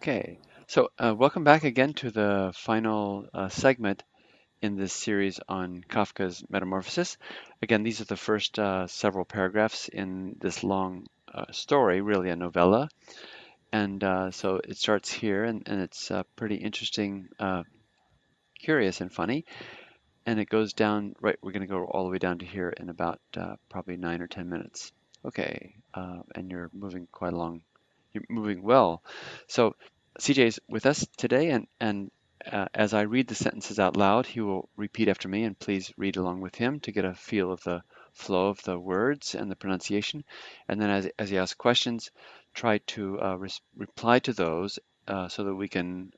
Okay, so welcome back again to the final segment in this series on Kafka's Metamorphosis. Again, these are the first several paragraphs in this long story, really a novella. And so it starts here, and it's pretty interesting, curious, and funny. And it goes down, right, we're going to go all the way down to here in about probably 9 or 10 minutes. Okay, and you're moving quite along. You're moving well. So CJ's with us today, and as I read the sentences out loud, he will repeat after me, and please read along with him to get a feel of the flow of the words and the pronunciation. And then as he asks questions, try to reply to those so that we can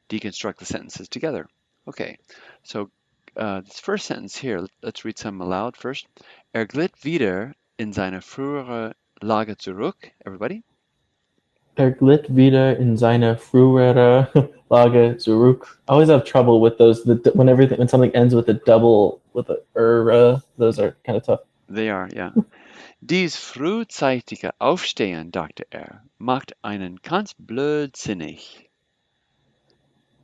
deconstruct the sentences together. Okay, so this first sentence here, let's read some aloud first. Glitt wieder in seine frühere Lage zurück. Everybody. Glitt wieder in seine frühere Lage zurück. I always have trouble with those. When something ends with a double with a those are kind of tough. They are, yeah. Dies frühzeitige Aufstehen, dachte macht einen ganz blödsinnig.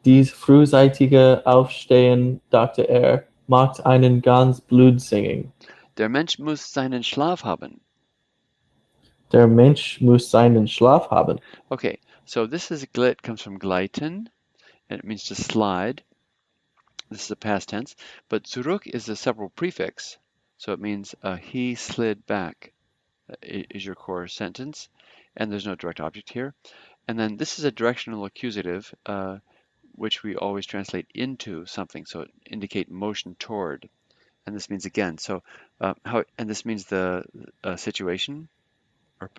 Dies frühzeitige Aufstehen, dachte macht einen ganz blödsinnig. Der Mensch muss seinen Schlaf haben. Der Mensch muss seinen Schlaf haben. Okay, so this is glit, comes from gleiten, and it means to slide. This is a past tense, but zurück is a several prefix, so it means he slid back is your core sentence, and there's no direct object here. And then this is a directional accusative, which we always translate into something, so it indicate motion toward. And this means again. So and this means the situation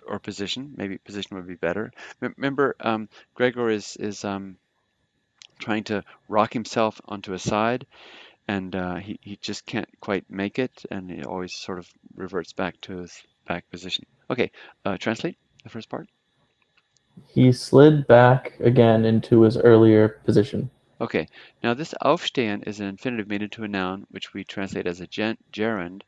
or position. Maybe position would be better. Remember, Gregor is trying to rock himself onto a side, and he just can't quite make it, and he always sort of reverts back to his back position. Okay, translate the first part. He slid back again into his earlier position. Okay, now this aufstehen is an infinitive made into a noun, which we translate as a gerund.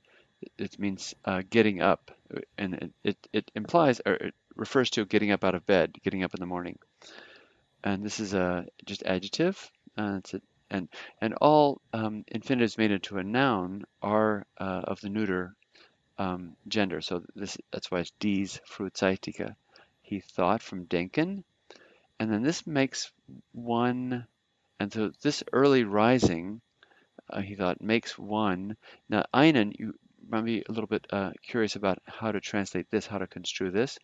It means getting up, and it implies or it refers to getting up out of bed, getting up in the morning. And this is just adjective. It's a, and all infinitives made into a noun are of the neuter gender. So that's why it's dies frühzeitige. He thought from denken, and then this makes one. And so this early rising, he thought, makes one. Now, einen, you might be a little bit curious about how to translate this, how to construe this,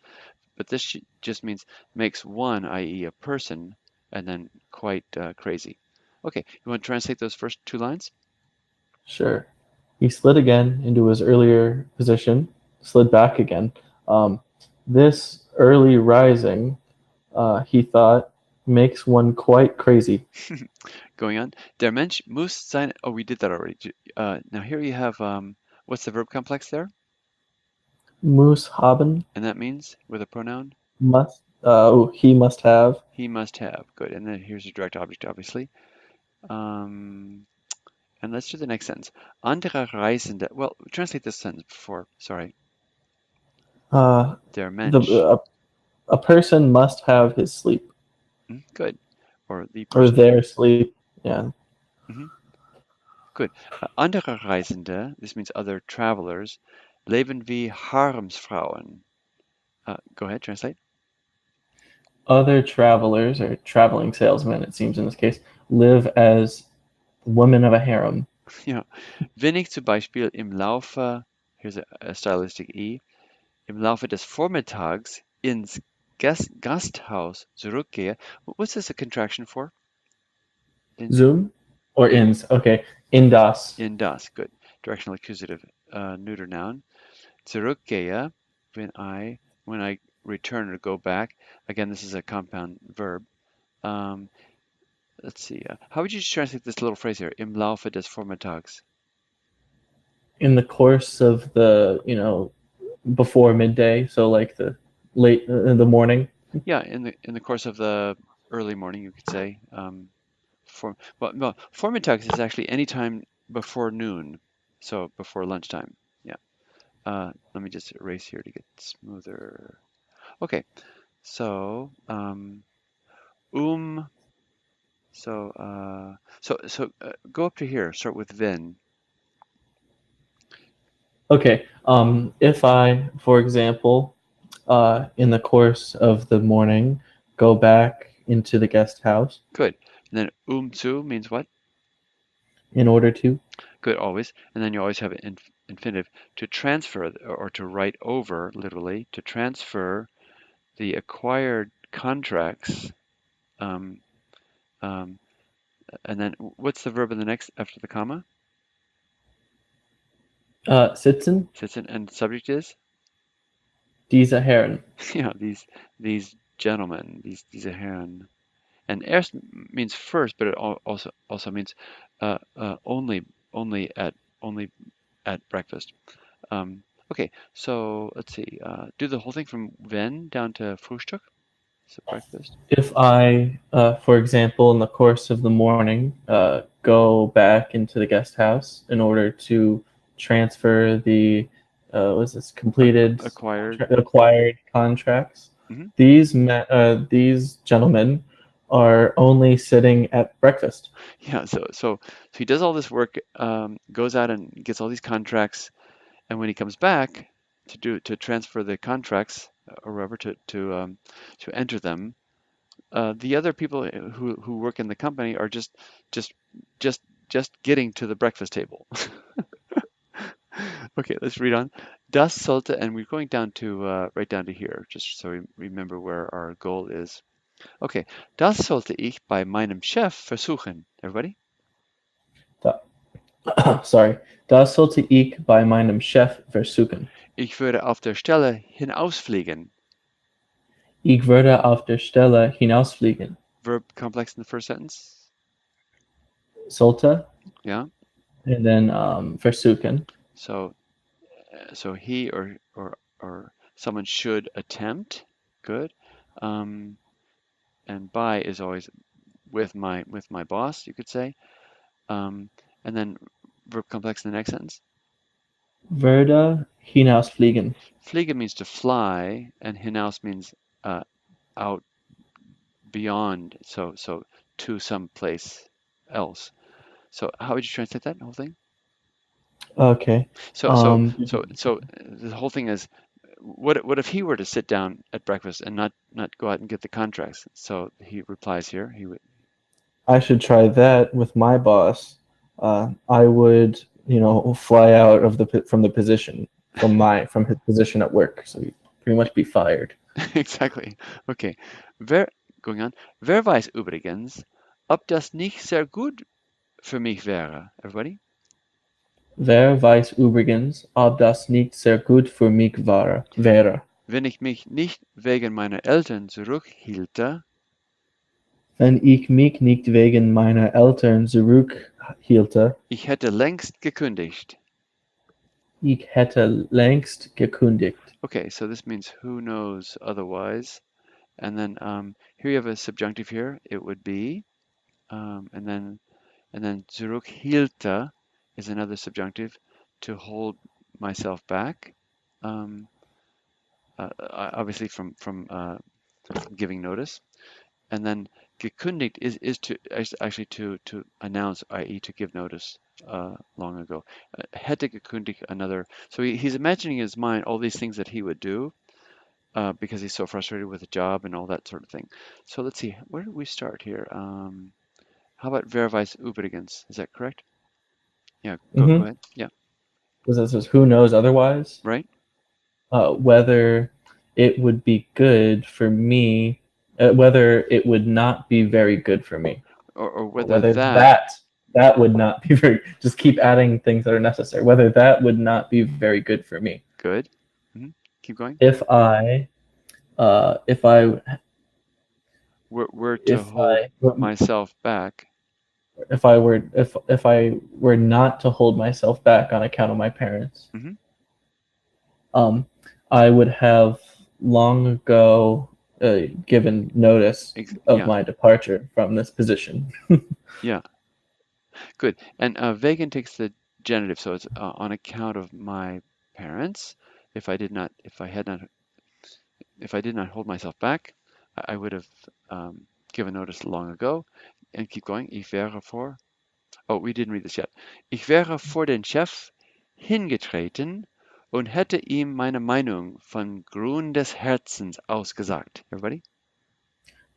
but this just means makes one, i.e. a person, and then quite crazy. Okay, you want to translate those first two lines? Sure. He slid again into his earlier position, slid back again. This early rising, he thought, makes one quite crazy. Going on. Der Mensch muss sein. Oh, we did that already. Now here you have, what's the verb complex there? Muss haben. And that means with a pronoun? Must. He must have. He must have. Good. And then here's your direct object, obviously. And let's do the next sentence. Andere Reisende. Well, translate this sentence before. Sorry. Der Mensch. A person must have his sleep. Good. Or the Or person. their sleep. Yeah. Good. Andere Reisende, this means other travelers, leben wie Haremsfrauen. Go ahead, translate. Other travelers, or traveling salesmen, it seems in this case, live as women of a harem. Ja. Wenn ich zum Beispiel im Laufe, here's a stylistic E, im Laufe des Vormittags ins Gasthaus zurückgehe. What's this a contraction for? Zoom or ins? Okay. In das. In das, good. Directional accusative, neuter noun. Zurückgehe, when I return or go back. Again, this is a compound verb. Let's see. How would you translate this little phrase here? Im Laufe des Vormittags. In the course of the, before midday, so like the late in the morning. Yeah, in the course of the early morning, you could say. No, Vormittags is actually any time before noon, so before lunchtime. Yeah. Let me just erase here to get smoother. Okay. So, um. So go up to here. Start with wenn. Okay. If I, for example, in the course of the morning, go back into the guest house Good. And then zu means what? in order to. Good, always. And then you always have an infinitive to transfer or to write over, literally, to transfer the acquired contracts. Um, um, and then what's the verb in the next after the comma? Sitzen, Sits in, and subject is? diese Herren. Yeah, these gentlemen, these Herren. And erst means first, but it also means only only at breakfast. Okay, so let's see. Do the whole thing from wenn down to Frühstück, so breakfast. If I, for example, in the course of the morning, go back into the guest house in order to transfer the, was this completed, Acquired. acquired contracts, Hmm. these gentlemen are only sitting at breakfast. Yeah, so he does all this work, goes out and gets all these contracts, and when he comes back to transfer the contracts or whatever to enter them, the other people who work in the company are just just just getting to the breakfast table. Okay, let's read on. Das sollte, and we're going down to right down to here, just so we remember where our goal is. Okay, das sollte ich bei meinem Chef versuchen. Everybody? Sorry, das sollte ich bei meinem Chef versuchen. Ich würde auf der Stelle hinausfliegen. Ich würde auf der Stelle hinausfliegen. Verb complex in the first sentence. Sollte, Yeah. and then versuchen. So so he or someone should attempt. Good. Um, and by is always with my boss, you could say. Um, and then verb complex in the next sentence. Würde hinausfliegen. Fliegen means to fly, and hinaus means uh, out beyond, so to some place else. So how would you translate that whole thing? Okay. So so Um, so so the whole thing is, what if he were to sit down at breakfast and not go out and get the contracts? So he replies here. He would. I should try that with my boss. I would, fly out of from the position from his position at work. So he'd pretty much be fired. Exactly. Okay. Wer going on? Wer weiß übrigens, ob das nicht sehr gut für mich wäre? Everybody? Wer weiß übrigens, ob das nicht sehr gut für mich wäre, Wenn ich mich nicht wegen meiner Eltern zurückhielte, wenn ich mich nicht wegen meiner Eltern zurückhielte. ich hätte längst gekündigt. Ich hätte längst gekündigt. Okay, so this means who knows otherwise. And then here you have a subjunctive here. It would be, and then zurückhielte is another subjunctive, to hold myself back. Um, Obviously from giving notice. And then gekündigt is actually to announce, i.e. to give notice long ago. Hätte gekündigt, another. So he's imagining in his mind all these things that he would do because he's so frustrated with the job and all that sort of thing. So let's see, where did we start here? How about wer weiß übrigens? Is that correct? Yeah, go Mm-hmm. ahead. Yeah, Because it says, who knows otherwise? right? Whether it would be good for me, whether it would not be very good for me, Or or whether whether that, that would not be very. Just keep adding things that are necessary. Whether that would not be very good for me. good. Hmm. Keep going. If I, if I, Were to if hold I, myself back. if I were not to hold myself back on account of my parents, Hmm. um, I would have long ago given notice of Yeah, my departure from this position. yeah, good. And vegan takes the genitive, so it's on account of my parents. If I did not, if I had not, if I did not hold myself back, I would have. given notice long ago, and keep going. Ich wäre vor. Oh, we didn't read this yet. Ich wäre vor den Chef hingetreten und hätte ihm meine Meinung von Grund des Herzens aus gesagt. Everybody?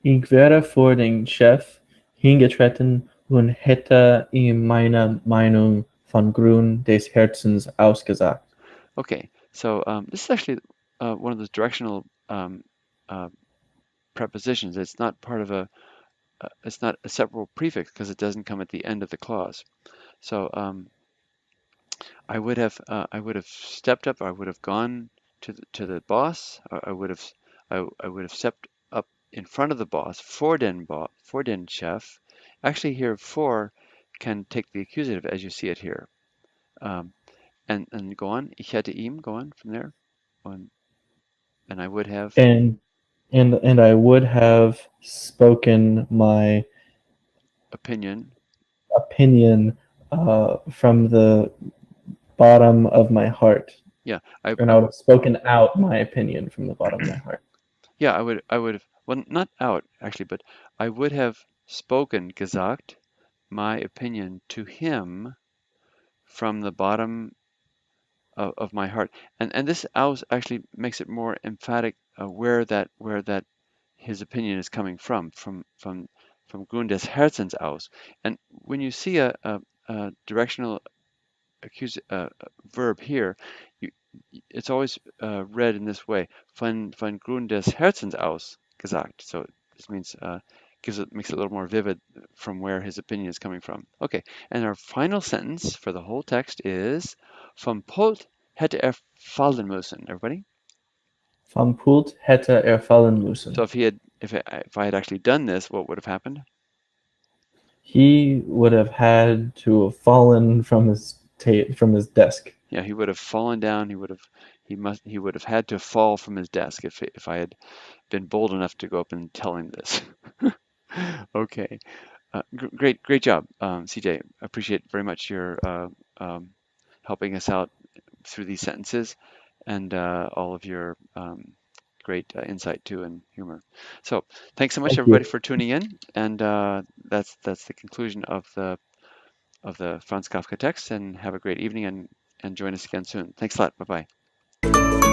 Ich wäre vor den Chef hingetreten und hätte ihm meine Meinung von Grund des Herzens ausgesagt. Okay, so this is actually one of those directional uh, prepositions. It's not part of it's not a separable prefix because it doesn't come at the end of the clause. So I would have stepped up. I would have gone to the boss. I would have stepped up in front of the boss for den Chef. Actually, here for can take the accusative as you see it here. Um, and go on. Ich hätte ihm, go on from there. On, and I would have And and I would have spoken my opinion. opinion from the bottom of my heart. Yeah, And I would have spoken out my opinion from the bottom of my heart. yeah, I would have, well, not out actually, but I would have spoken, gesagt, my opinion to him from the bottom of my heart. And this aus actually makes it more emphatic where that his opinion is coming from Grund des Herzens aus. And when you see a directional verb here, you, it's always read in this way, von Grund des Herzens aus gesagt. So this means makes it a little more vivid from where his opinion is coming from. Okay, and our final sentence for the whole text is, vom Pult hätte er fallen müssen. Everybody? Vom Pult hätte er fallen müssen. So if I had actually done this, what would have happened? He would have had to have fallen from from his desk. Yeah, he would have fallen down. He would have had to fall from his desk if I had been bold enough to go up and tell him this. Okay, great job, CJ. Appreciate very much your helping us out through these sentences and all of your great insight too and humor. So thanks so much Thank everybody you. for tuning in, and that's the conclusion of the Franz Kafka text. And have a great evening and join us again soon. Thanks a lot. Bye bye.